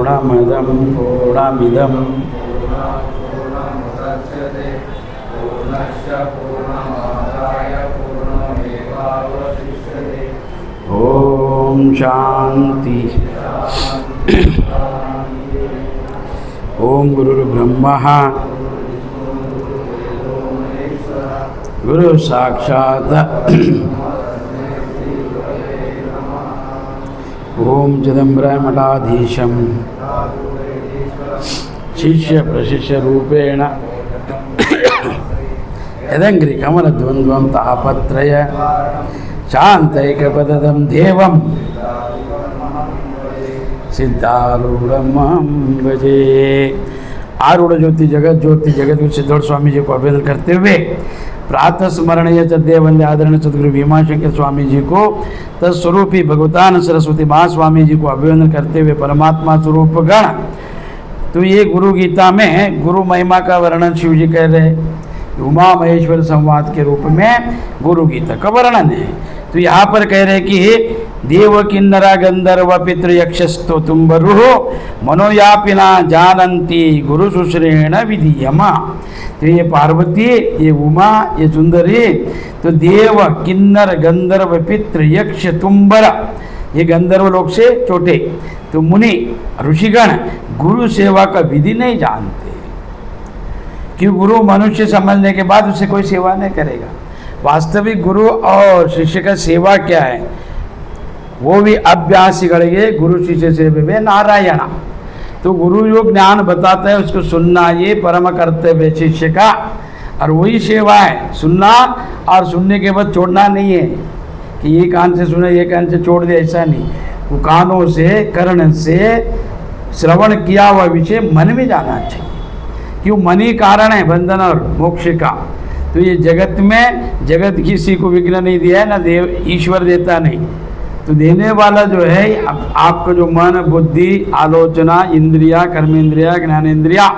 पूर्णमदं पूर्णमिदं ओम शांति। ओम गुरुर्ब्रह्मा गुरु साक्षात् ओम चिदंबरमठाधीशं शिष्य प्रशिष्य रूपेण यदंग्रि कमलद्वंद्वं तापत्रय शांतैकपदं देवं सिद्धारूढ़ं भजे। आरूढ़ ज्योति गुरु सिद्धोड़ स्वामी जी को अभिनंदन करते हुए प्रातः स्मरणीय चद्दे वंदे आदरणीय सदगुरु भीमाशंकर स्वामी जी को तत्स्वरूपी भगवतान सरस्वती महा स्वामी जी को अभिनंदन करते हुए परमात्मा स्वरूप गण। तो ये गुरु गीता में गुरु महिमा का वर्णन शिव जी कर रहे, उमा महेश्वर संवाद के रूप में गुरु गीता का वर्णन है। तो यहाँ पर कह रहे कि देव किन्नरा गंधर्व पितृ यक्षस्तो तुम्बरु मनोयापिना जानन्ति गुरु सुश्रेण विधीयमा। तो ये पार्वती, ये उमा, ये सुंदरी, तो देव किन्नर गंधर्व पितृ यक्ष तुम्बर, ये गंधर्व लोग से छोटे, तो मुनि ऋषिगण गुरु सेवा का विधि नहीं जानते कि गुरु मनुष्य समझने के बाद उसे कोई सेवा नहीं करेगा। वास्तविक गुरु और शिष्य का सेवा क्या है, वो भी अभ्यासिಗಳಿಗೆ गुरु शिष्य सेवे नारायण। तो गुरु जो ज्ञान बताता है उसको सुनना, ये परम कर्तव्य शिष्य का, और वही सेवा है सुनना, और सुनने के बाद छोड़ना नहीं है कि ये कान से सुने ये कान से छोड़ दे, ऐसा नहीं। वो कानों से कर्ण से श्रवण किया हुआ विषय मन में जाना चाहिए, क्यों मन ही कारण है बंधन और मोक्ष का। तो ये जगत में जगत किसी को विघ्न नहीं दिया है, ना देव ईश्वर देता नहीं, तो देने वाला जो है आपका जो मन बुद्धि आलोचना इंद्रिया कर्मेंद्रिया ज्ञानेंद्रिया।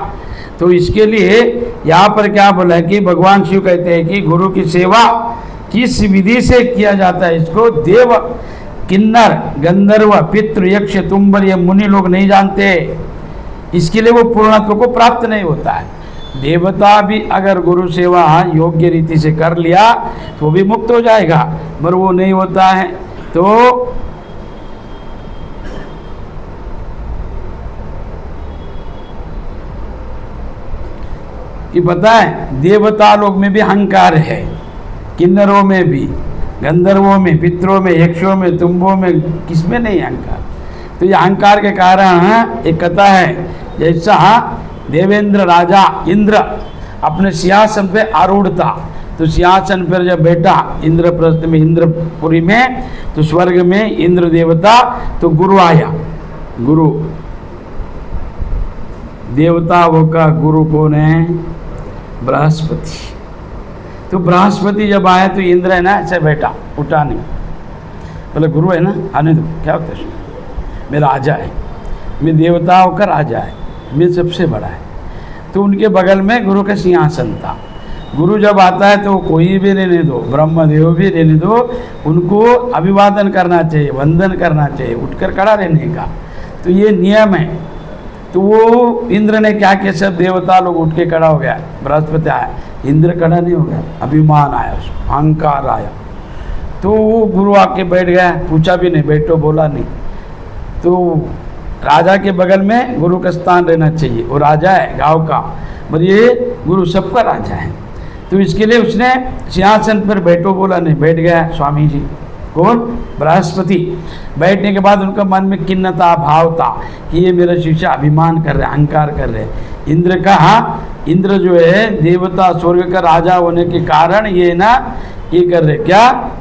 तो इसके लिए यहाँ पर क्या बोला है कि भगवान शिव कहते हैं कि गुरु की सेवा किस विधि से किया जाता है, इसको देव किन्नर गंधर्व पितृ यक्ष तुम्बर ये मुनि लोग नहीं जानते, इसके लिए वो पूर्णत्व को प्राप्त नहीं होता है। देवता भी अगर गुरु सेवा योग्य रीति से कर लिया तो भी मुक्त हो जाएगा, पर वो नहीं होता है। तो कि पता है देवता लोग में भी अहंकार है, किन्नरों में भी, गंधर्वों में, पितरों में, यक्षों में, तुम्बों में, किसमें नहीं अहंकार। तो ये अहंकार के कारण एक कथा है, जैसा देवेंद्र राजा इंद्र अपने सिंहासन पे आरूढ़ था, तो सिंहासन पर जब बैठा इंद्रप्रस्थ में इंद्रपुरी में, तो स्वर्ग में इंद्र देवता, तो गुरु आया। गुरु देवताओं का गुरु कौन है? बृहस्पति। तो बृहस्पति जब आया तो इंद्र है ना ऐसे बैठा, उठा नहीं, बोले गुरु है ना आने दो, क्या होता है, मैं राजा है, मैं देवताओं का राजा है, मैं सबसे बड़ा है। तो उनके बगल में गुरु का सिंहासन था। गुरु जब आता है तो कोई भी रहने दो, ब्रह्मदेव भी रहने दो, उनको अभिवादन करना चाहिए, वंदन करना चाहिए, उठकर खड़ा रहने का, तो ये नियम है। तो वो इंद्र ने क्या किया, सब देवता लोग उठ के खड़ा हो गया, बृहस्पति आया, इंद्र खड़ा नहीं हो गया, अभिमान आया उसको, अहंकार आया। तो वो गुरु आके बैठ गया, पूछा भी नहीं, बैठो बोला नहीं। तो राजा के बगल में गुरु का स्थान रहना चाहिए, वो राजा है गांव का, पर ये गुरु सबका राजा है। तो इसके लिए उसने सिंहासन पर बैठो बोला नहीं, बैठ गया स्वामी जी। कौन? बृहस्पति। बैठने के बाद उनका मन में खिन्नता भाव था कि ये मेरा शिष्य अभिमान कर रहे, अहंकार कर रहे। इंद्र का, इंद्र जो है देवता स्वर्ग का राजा होने के कारण ये ना ये कर रहे, क्या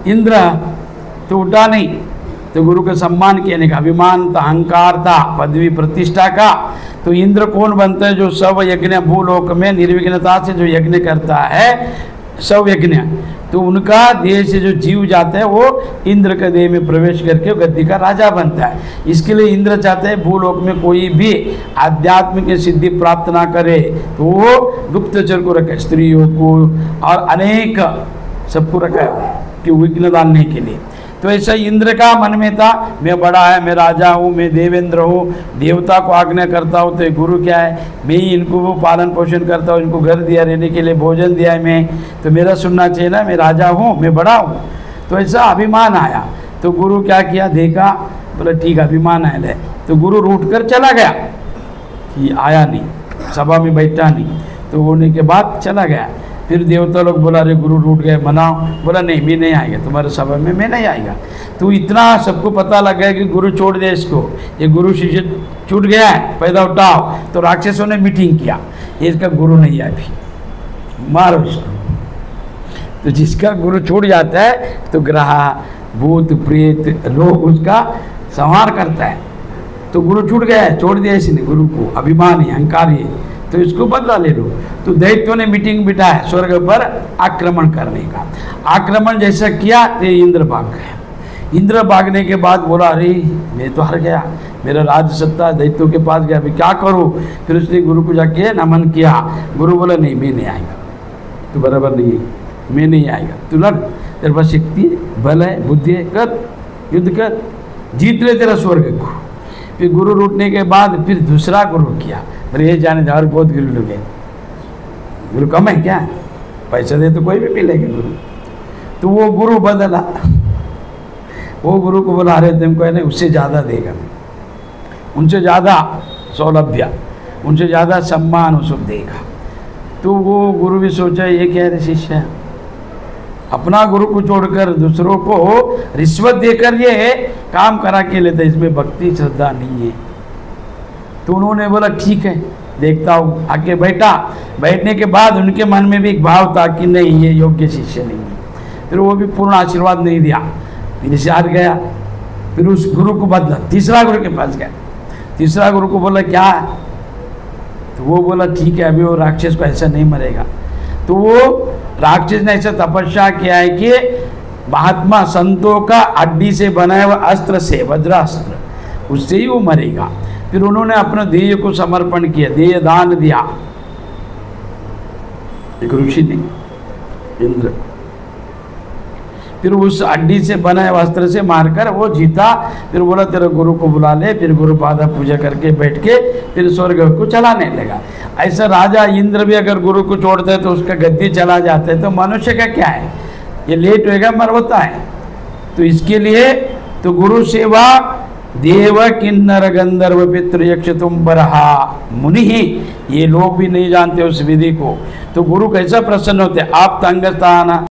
इंद्र तो उठा नहीं, तो गुरु का सम्मान किया, का अभिमान था, अहंकार था, पदवी प्रतिष्ठा का। तो इंद्र कौन बनता है? जो सब यज्ञ भूलोक में निर्विघ्नता से जो यज्ञ करता है, सौयज्ञ, तो उनका देह से जो जीव जाता है वो इंद्र के देह में प्रवेश करके गद्दी का राजा बनता है। इसके लिए इंद्र चाहते हैं भूलोक में कोई भी आध्यात्मिक सिद्धि प्राप्त ना करे, तो वो गुप्तचर को रखे, स्त्रियों को और अनेक सबको रखा है कि विघ्न डालने के लिए। तो ऐसा इंद्र का मन में था, मैं बड़ा है, मैं राजा हूँ, मैं देवेंद्र हूँ, देवता को आज्ञा करता हूँ, तो ये गुरु क्या है, मैं ही इनको वो पालन पोषण करता हूँ, इनको घर दिया, रहने के लिए भोजन दिया है मैं, तो मेरा सुनना चाहिए ना, मैं राजा हूँ, मैं बड़ा हूँ। तो ऐसा अभिमान आया। तो गुरु क्या किया, देखा, बोला ठीक अभिमान आया, तो गुरु रूठ कर चला गया, कि आया नहीं, सभा में बैठा नहीं। तो होने के बाद चला गया। फिर देवता लोग बोला अरे गुरु रूठ गए, मनाओ। बोला नहीं, मैं नहीं आएगा तुम्हारे सभा में, मैं नहीं आएगा। तो इतना सबको पता लग गया कि गुरु छोड़ दे इसको, ये गुरु शिष्य छूट गया है, पैदा उठाओ। तो राक्षसों ने मीटिंग किया, ये इसका गुरु नहीं है, अभी मारो इसको। तो जिसका गुरु छूट जाता है तो ग्रह, भूत, प्रेत, लोग उसका संहार करता है। तो गुरु छूट गया है, छोड़ दिया इसने गुरु को, अभिमान है, अहंकार है, तो इसको बदला ले लो। तो दैत्यों ने मीटिंग बिठाया स्वर्ग पर आक्रमण करने का। आक्रमण जैसा किया तो इंद्र भाग गया। इंद्र भागने के बाद बोला अरे मैं तो हार गया, मेरा राज सत्ता दैत्यों के पास गया, अभी क्या करूँ। फिर उसने गुरु को जाके नमन किया। गुरु बोला नहीं, मैं नहीं आएगा, तू बराबर नहीं है, मैं नहीं आएगा, तू लड़, तेरे पास शक्ति है, बल है, बुद्धि है, कर, युद्ध कर, जीत ले तेरा स्वर्ग को। फिर गुरु रूठने के बाद फिर दूसरा गुरु किया। अरे ये जाने जा, और बहुत गुरु लोग हैं, गुरु कम है क्या, पैसा दे तो कोई भी मिलेगा गुरु। तो वो गुरु बदला, वो गुरु को बोला अरे तुमको है ना उससे ज़्यादा देगा, उनसे ज़्यादा सौलभ्य, उनसे ज़्यादा सम्मान वो सब देगा। तो वो गुरु भी सोचा ये क्या है शिष्य, अपना गुरु को छोड़कर दूसरों को रिश्वत देकर ये काम करा के लेता, इसमें भक्ति श्रद्धा नहीं है। तो उन्होंने बोला ठीक है देखता हूँ, आके बैठा। बैठने के बाद उनके मन में भी एक भाव था कि नहीं ये योग्य शिष्य नहीं है। फिर वो भी पूर्ण आशीर्वाद नहीं दिया, फिर से हार गया। फिर उस गुरु को बदला, तीसरा गुरु के पास गया। तीसरा गुरु को बोला क्या, तो वो बोला ठीक है अभी वो राक्षस को ऐसा नहीं मरेगा। तो वो राक्षस ने ऐसा तपस्या किया है कि महात्मा संतों का हड्डी से बनाया हुआ अस्त्र से, वज्रास्त्र, उससे ही वो मरेगा। फिर उन्होंने अपने देह को समर्पण किया, देह दान दिया एक ऋषि ने, इंद्र। फिर उस हड्डी से बनाए वस्त्र से मारकर वो जीता। फिर बोला तेरे गुरु को बुला ले। फिर गुरु पादा पूजा करके बैठ के फिर स्वर्ग को चलाने लगा। ऐसा राजा इंद्र भी अगर गुरु को छोड़ते है तो उसका गद्दी चला जाता है। तो मनुष्य का क्या है, ये लेट होएगा मर होता है। तो इसके लिए तो गुरु सेवा देव किन्नर गंधर्व पितृ यक्ष तुम बरहा मुनि ही, ये लोग भी नहीं जानते उस विधि को। तो गुरु कैसा प्रसन्न होते, आप तंग स्थान